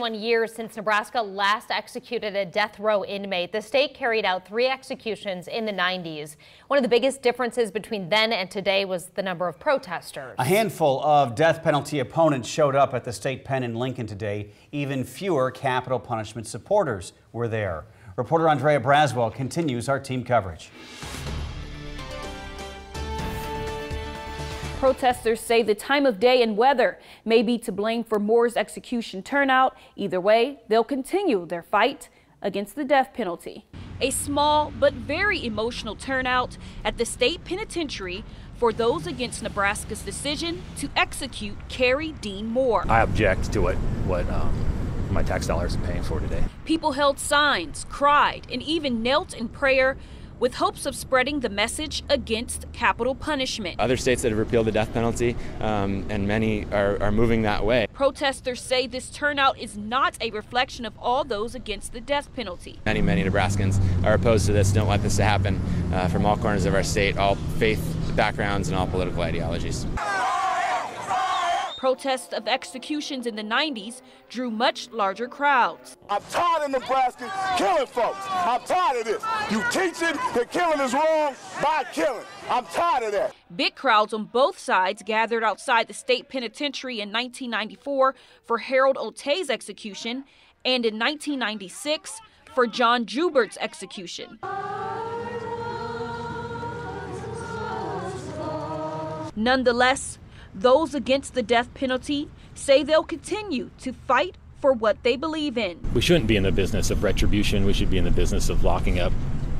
1 year since Nebraska last executed a death row inmate, the state carried out 3 executions in the 90s. One of the biggest differences between then and today was the number of protesters. A handful of death penalty opponents showed up at the state pen in Lincoln today. Even fewer capital punishment supporters were there. Reporter Andrea Braswell continues our team coverage. Protesters say the time of day and weather may be to blame for Moore's execution turnout. Either way, they'll continue their fight against the death penalty. A small but very emotional turnout at the state penitentiary for those against Nebraska's decision to execute Kerry Dean Moore. I object to what my tax dollars are paying for today. People held signs, cried, and even knelt in prayer with hopes of spreading the message against capital punishment. Other states that have repealed the death penalty, and many are moving that way. Protesters say this turnout is not a reflection of all those against the death penalty. Many Nebraskans are opposed to this, don't want this to happen from all corners of our state, all faith backgrounds and all political ideologies. Protests of executions in the 90s drew much larger crowds. I'm tired of Nebraska killing folks. I'm tired of this. You teaching that killing is wrong by killing. I'm tired of that. Big crowds on both sides gathered outside the state penitentiary in 1994 for Harold Oltay's execution and in 1996 for John Jubert's execution. Nonetheless, those against the death penalty say they'll continue to fight for what they believe in. We shouldn't be in the business of retribution. We should be in the business of locking up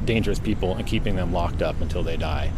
dangerous people and keeping them locked up until they die.